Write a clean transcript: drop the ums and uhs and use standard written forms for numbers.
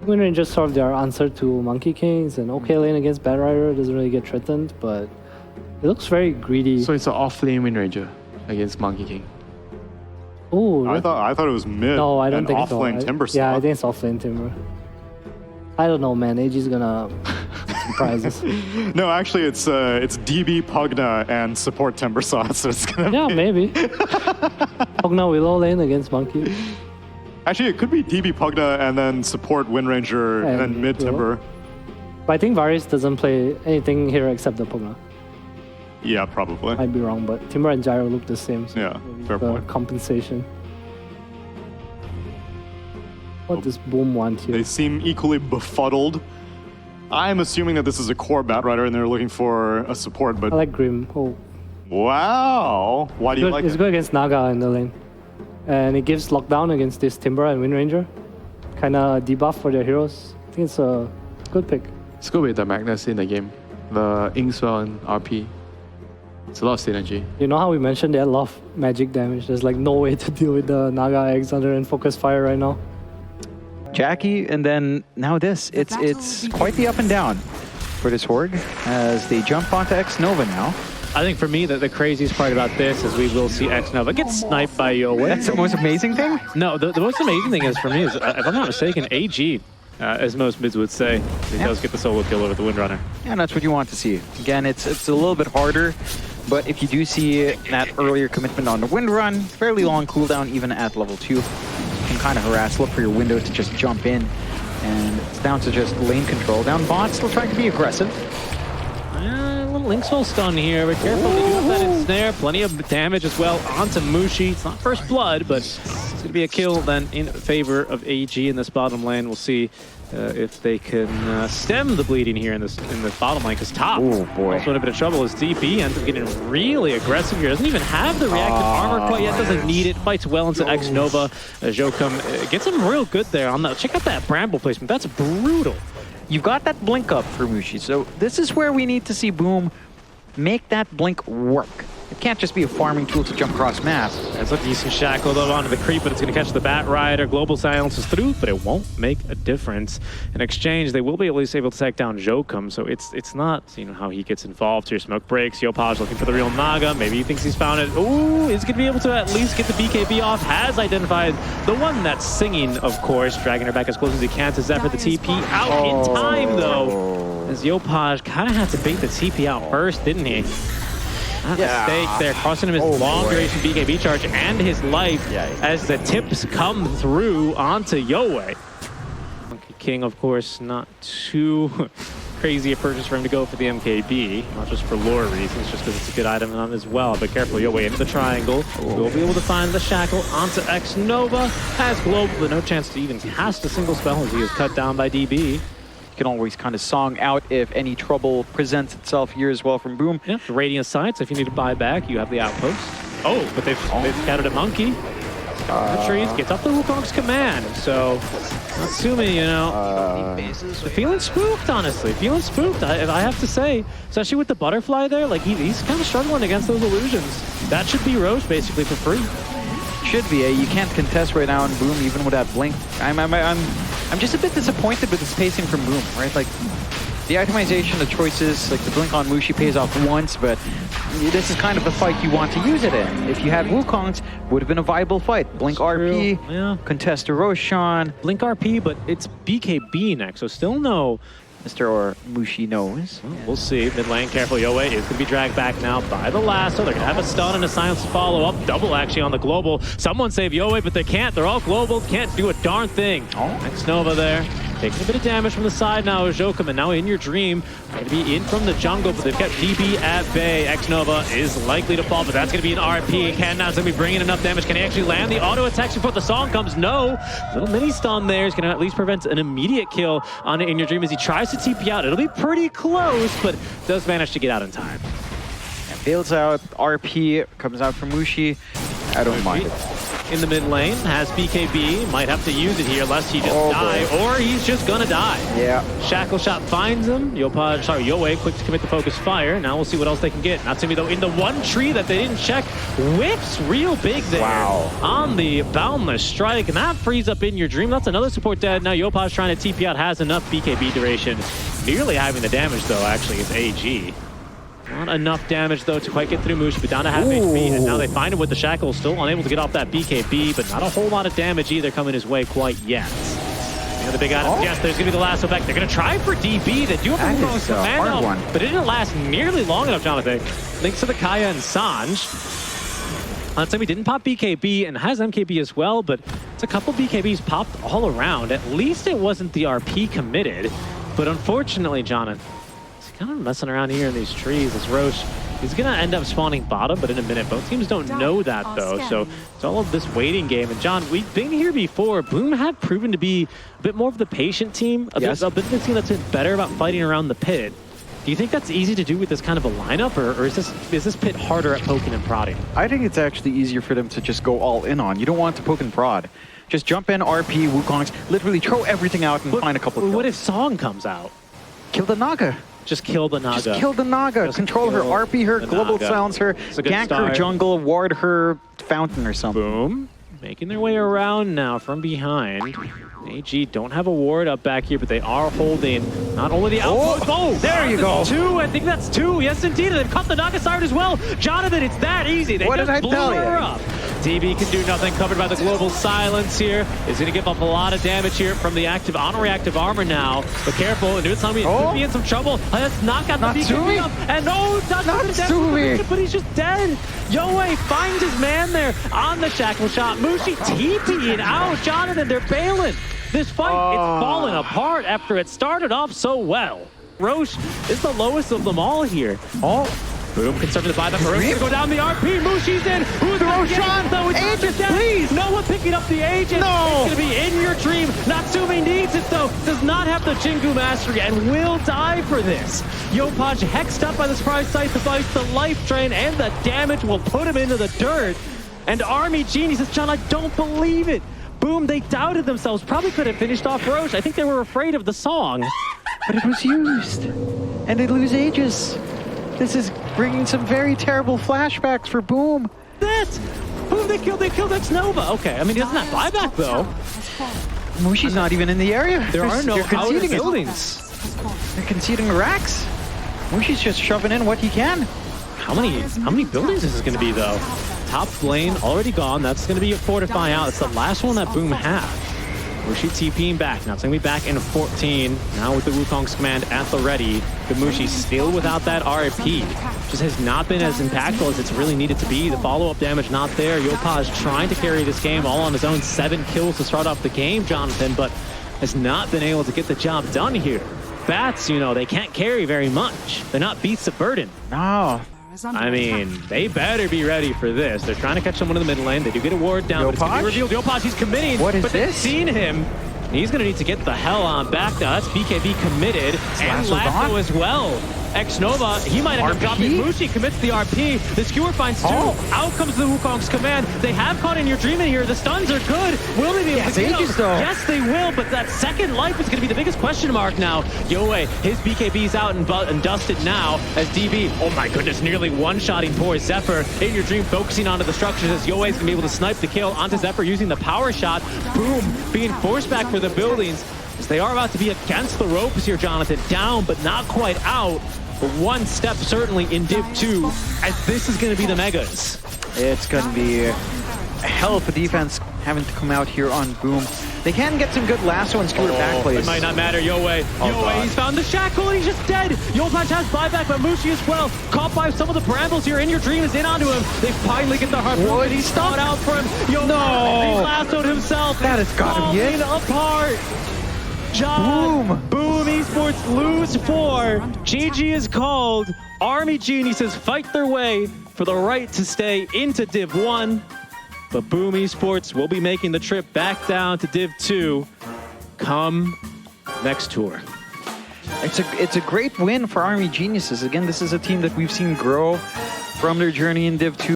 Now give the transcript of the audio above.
Winner just sort of their answer to Monkey Kings, and okay lane against Bad Rider doesn't really get threatened, but it looks very greedy. So it's an off-lane Wind Ranger against Monkey King. Oh, I thought it was mid. no, I don't and think off so. lane Timber Yeah, I slot. think it's off lane Timber. I don't know, man. AG's gonna surprise us. No, actually, it's DB Pugna and support Timber slot, so it's gonna. Yeah, be... maybe. Pugna Willow lane against Monkey. Actually, it could be DB Pugna and then support Wind Ranger and then mid Timber. But I think Varys doesn't play anything here except the Pugna. Yeah, probably. Might be wrong, but Timber and Gyro look the same. So Yeah, maybe fair the point. compensation. What does Boom want here? They seem equally befuddled. I'm assuming that this is a core Bat Rider and they're looking for a support, but I like Grim. Oh, wow. Why do you like it's it? good against Naga in the lane. And it gives lockdown against this Timber and Wind Ranger. Kind of debuff for their heroes. I think it's a good pick. Let's go with the Magnus in the game. The Inkswell and RP. It's a lot of synergy. You know how we mentioned they had a lot of magic damage? There's like no way to deal with the Naga eggs under and focus fire right now. Jackie, and then now this. It's quite the up and down for this Horde as they jump onto X Nova now. I think for me, the craziest part about this is we will see X Nova get sniped by Yowie. That's the most amazing thing? No, the most amazing thing is for me is, if I'm not mistaken, AG, as most mids would say, he does get the solo kill over the Windrunner. Yeah, and that's what you want to see. Again, it's a little bit harder, but if you do see that earlier commitment on the Wind Run, fairly long cooldown even at level 2, you can kind of harass, look for your window to just jump in, and it's down to just lane control. Down bot, still trying to be aggressive. A little Linkswell stun here, but careful to do that ensnare. Plenty of damage as well onto Mushi. It's not first blood, but it's going to be a kill then in favor of AG in this bottom lane. We'll see if they can stem the bleeding here in this bottom lane, because top Oh, boy. also in a bit of trouble as DP ends up getting really aggressive here. Doesn't even have the reactive armor quite yet, doesn't need it. Fights well into X Nova. Jokum gets him real good there on that. Check out that bramble placement. That's brutal. You've got that blink up for Mushi, so this is where we need to see Boom make that blink work. It can't just be a farming tool to jump across map. It's a decent shackle though onto the creep, but it's going to catch the Bat Rider. Global silences through, but it won't make a difference. In exchange, they will be at least able to take down Jokum, so it's not how he gets involved here. Smoke breaks. Yopaj looking for the real Naga. Maybe he thinks he's found it. Ooh, is going to be able to at least get the BKB off. Has identified the one that's singing, of course, dragging her back as close as he can to Zephyr. The TP out in time though, as Yopaj kind of had to bait the TP out first, didn't he? Not mistake there, costing him his long duration BKB charge and his life as the tips come through onto Yowie. Monkey King, of course, not too crazy a purchase for him to go for the MKB, not just for lore reasons, just because it's a good item on as well. But careful, Yowie into the triangle. We'll be able to find the shackle onto X Nova. Has Global, but no chance to even cast a single spell as he is cut down by DB. You can always kind of song out if any trouble presents itself here as well from Boom. Yeah, the Radiant Sights, if you need to buy back, you have the Outpost. Oh, but they've scattered a Monkey. The trees, gets up the Wukong's command. So, Natsumi, feeling spooked, honestly. Feeling spooked, I have to say. Especially with the butterfly there, like he's kind of struggling against those illusions. That should be Roche basically for free. Should be. You can't contest right now in Boom even with that blink. I'm just a bit disappointed with the spacing from Boom, right? Like, the itemization, the choices, like the blink on Mushi pays off once, but this is kind of the fight you want to use it in. If you had Wukong's, would have been a viable fight. Blink RP, contest to Roshan. Blink RP, but it's BKB next, so still no. Mr. or Mushi knows. Well, we'll see. Mid lane, careful. Yowie is going to be dragged back now by the lasso. They're going to have a stun and a silence to follow up. Double actually on the global. Someone save Yowie, but they can't. They're all global. Can't do a darn thing. X Nova there. Taking a bit of damage from the side now is Jokum, and now in your dream, going to be in from the jungle, but they've got DB at bay. X Nova is likely to fall, but that's going to be an RP. Ken now's going to be bringing enough damage. Can he actually land the auto attacks before the song comes? No. Little mini stun there is going to at least prevent an immediate kill on In Your Dream as he tries to TP out. It'll be pretty close, but does manage to get out in time. And bails out. RP comes out from Mushi. I don't mind it. in the mid lane, has BKB, might have to use it here lest he just die, or he's just gonna die. Yeah. Shackle Shot finds him. Yoe quick to commit the focus fire. Now we'll see what else they can get. Natsumi though in the one tree that they didn't check, whips real big there on the Boundless Strike, and that frees up In Your Dream. That's another support dead. Now Yopaj trying to TP out, has enough BKB duration. Nearly having the damage though, actually, is AG. Not enough damage though to quite get through Mushi, but down to half HP, and now they find him with the shackle, still unable to get off that BKB, but not a whole lot of damage either coming his way quite yet. The big item. Yes, there's going to be the lasso back. They're going to try for DB. They do have a Wukong's command up, but it didn't last nearly long enough, Jonathan. Thanks to the Kaya and Sanj. Natsumi didn't pop BKB and has MKB as well, but it's a couple BKBs popped all around. At least it wasn't the RP committed, but unfortunately, Jonathan, he's kind of messing around here in these trees. As Roche, he's going to end up spawning bottom, but in a minute. Both teams don't know that, though, so it's all of this waiting game. And, John, we've been here before. Boom have proven to be a bit more of the patient team, a bit of the team that's been better about fighting around the pit. Do you think that's easy to do with this kind of a lineup, or is this pit harder at poking and prodding? I think it's actually easier for them to just go all in on. You don't want to poke and prod. Just jump in, RP, Wukongs, literally throw everything out and find a couple of kills. What if Song comes out? Kill the Naga. Just kill the Naga. Just kill the Naga. Control her, RP her, global silence her, gank her jungle, ward her fountain or something. Boom. Making their way around now from behind. AG don't have a ward up back here, but they are holding not only the outpost. Oh, there you go. Two, I think that's two. Yes, indeed. They've caught the Naga Siren as well. Jonathan, it's that easy. They just blew her up. DB can do nothing, covered by the global silence here. Is going to give up a lot of damage here from the active on-reactive armor now. But careful, and Natsumi could be in some trouble. Let's knock out the BKB up. And no, Natsumi, but he's just dead. Yoe finds his man there on the shackle shot. Mushi TP'ing out. Jonathan, they're bailing. This fight, it's fallen apart after it started off so well. Roche is the lowest of them all here. Boom, conserving the buyback. Roche to go down the RP. Mushi's in. Who's the Roshan? Though it's Aegis, please. No one picking up the Aegis. No. It's going to be In Your Dream. Natsumi needs it though. Does not have the Jingu Mastery and will die for this. Yopaj hexed up by the surprise sight device. The life drain and the damage will put him into the dirt. And Army Genie says, John, I don't believe it. Boom, they doubted themselves. Probably could have finished off Roche. I think they were afraid of the song. But it was used. And they lose Aegis. This is bringing some very terrible flashbacks for Boom. Boom, they killed X-Nova. Okay, I mean, he doesn't have buyback, though. Mushi's not even in the area. There are no outer buildings. They're conceding racks. Mushi's just shoving in what he can. How many buildings is this going to be, though? Top lane already gone. That's going to be a fortify out. It's the last one that Boom had. Mushi TPing back. Now it's going to be back in 14. Now with the Wukong's command at the ready. The Mushi still without that RP. Just has not been as impactful as it's really needed to be. The follow-up damage not there. Yopaj trying to carry this game all on his own. 7 kills to start off the game, Jonathan, but has not been able to get the job done here. Bats, you know, they can't carry very much. They're not beasts of burden. No. I mean, they better be ready for this. They're trying to catch someone in the mid lane. They do get a ward down, but it's going to be revealed. Yopaj, he's committing. What is but this? They've seen him. He's going to need to get the hell on back now. That's BKB committed. And Lasso as well. X-Nova, he might end up dropping. Mushi commits the RP. The Skewer finds 2. Out comes the Wukong's command. They have caught In Your Dream in here. The stuns are good. Will they be able to get him? Yes, they will, but that second life is going to be the biggest question mark now. Yoe, his BKB's out and dusted now as DB, oh my goodness, nearly one-shotting poor Zephyr. In Your Dream focusing onto the structures as Yoe is going to be able to snipe the kill onto Zephyr using the power shot. Boom, being forced back for the buildings as they are about to be against the ropes here, Jonathan. Down, but not quite out. But one step certainly in Div 2, as this is going to be the Megas. It's going to be a hell of a defense having to come out here on Boom. They can get some good lasso and skewer back plays. It might not matter. Yoe, he's found the shackle and he's just dead. Yopaj has buyback, but Mushi as well. Caught by some of the brambles here. In Your Dream is in onto him. They finally get the harpoon. He's stalled out for him. Yoe, he's lassoed himself. That has got him, apart. John, Boom Esports lose 4. GG is called. Army Genie says fight their way for the right to stay into Div 1. But Boom Esports will be making the trip back down to Div 2 come next tour. It's a great win for Army Geniuses. Again, this is a team that we've seen grow from their journey in Div 2.